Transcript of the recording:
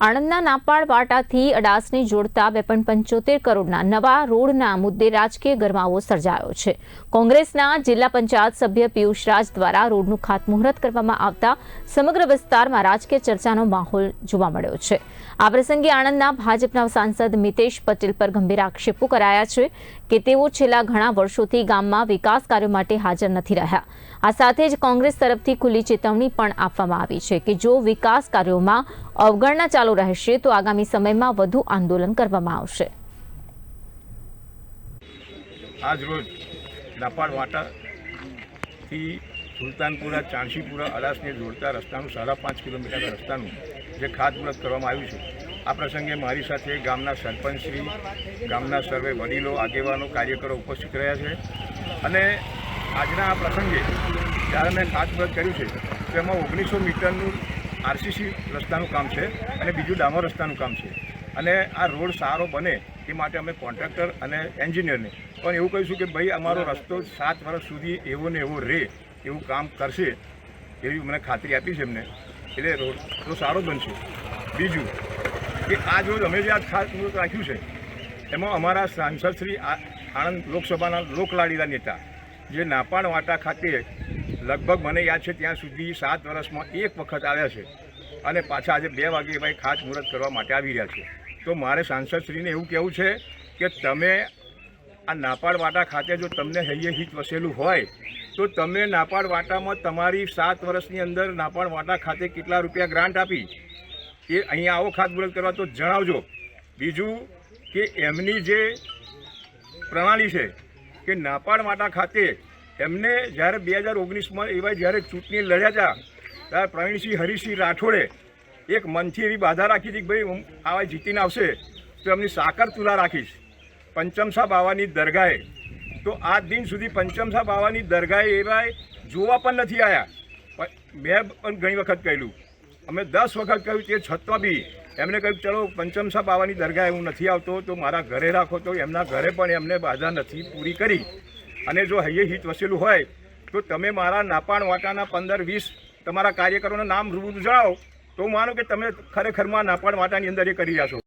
આણંદના નાપાડ વાટાથી અડાસને જોડતા 2.75 કરોડના નવા રોડના મુદ્દે રાજકીય ગરમાવો સર્જાયો છે। કોંગ્રેસના જિલ્લા પંચાયત સભ્ય પિયુષ રાજ દ્વારા રોડનું ખાતમુહૂર્ત કરવામાં આવતા સમગ્ર વિસ્તારમાં રાજકીય ચર્ચાનો માહોલ જોવા મળ્યો છે। આ પ્રસંગે આણંદના ભાજપના સાંસદ મિતેશ પટેલ પર ગંભીર આક્ષેપો કરાયા છે કે તેઓ છેલ્લા ઘણા વર્ષોથી ગામમાં વિકાસ કાર્યો માટે હાજર નથી રહ્યા। આ સાથે જ કોંગ્રેસ તરફથી ખુલ્લી ચેતવણી પણ આપવામાં આવી છે કે જો વિકાસ કાર્યોમાં અવગણના ચાલુ રહેશે તો આગામી સમયમાં વધુ આંદોલન કરવામાં આવશે। આજ રોજ નાપાડ વાટાથી સુલતાનપુરા ચાણસીપુરા અડાસને જોડતા રસ્તાનું 5.5 કિલોમીટર રસ્તાનું જે ખાતમુહૂર્ત કરવામાં આવ્યું છે। આ પ્રસંગે મારી સાથે ગામના સરપંચશ્રી, ગામના સર્વે વડીલો, આગેવાનો, કાર્યકરો ઉપસ્થિત રહ્યા છે અને આજના આ પ્રસંગે જ્યારે મેં ખાતમુહૂર્ત કર્યું છે તો એમાં 1900 મીટરનું આરસીસી રસ્તાનું કામ છે અને બીજું ડામર રસ્તાનું કામ છે અને આ રોડ સારો બને એ માટે અમે કોન્ટ્રાક્ટર અને એન્જિનિયરને પણ એવું કહીશું કે ભાઈ અમારો રસ્તો 7 વર્ષ સુધી એવો ને એવો રહે એવું કામ કરશે એવી મને ખાતરી આપી છે એમને, એટલે રોડ તો સારો બનશે। બીજું કે આજ રોજ અમે જે આ ખાતમુહૂર્ત રાખ્યું છે એમાં અમારા સાંસદ શ્રી આણંદ લોકસભાના લોકલાડીલા નેતા જે નાપાડ વાટા ખાતે લગભગ મને યાદ છે ત્યાં સુધી 7 વર્ષમાં એક વખત આવ્યા છે અને પાછા આજે 2 વાગે ભાઈ ખાતમુહૂર્ત કરવા માટે આવી રહ્યા છે। તો મારે સાંસદશ્રીને એવું કહેવું છે કે તમે આ નાપાડ વાટા ખાતે જો તમને હૈયે હિત વસેલું હોય તો તમે નાપાડ વાટામાં તમારી 7 વર્ષની અંદર નાપાડ વાટા ખાતે કેટલા રૂપિયા ગ્રાન્ટ આપી એ અહીંયા આવો ખાતમુહૂર્ત કરવા તો જણાવજો। બીજું કે એમની જે પ્રણાલી છે કે નાપાડ વાટા ખાતે એમને જ્યારે 2019માં એવા જ્યારે ચૂંટણી લડ્યા હતા ત્યારે પ્રવીણસિંહ હરીસિંહ રાઠોડે એક મનથી એવી બાધા રાખી હતી કે ભાઈ હું આવા જીતીને આવશે તો એમની સાકર તુલા રાખીશ પંચમસા બાવાની દરગાહે। તો આ દિન સુધી પંચમસા બાવાની દરગાહે એવા જોવા પણ નથી આવ્યા। મેં પણ ઘણી વખત કહેલું, અમે 10 વખત કહ્યું તે છતાં બી એમને કહ્યું ચલો પંચમસા બાવાની દરગાહે હું નથી આવતો તો મારા ઘરે રાખો, તો એમના ઘરે પણ એમને બાધા નથી પૂરી કરી। અને જો હૈયે હિત વસેલું હોય તો તમે મારા નાપાડ વાટાના 15-20 તમારા કાર્યકરોના નામ રૂબરૂ જણાવો તો માનો કે તમે ખરેખરમાં નાપાડ વાટાની અંદર એ કરી રહ્યા છો।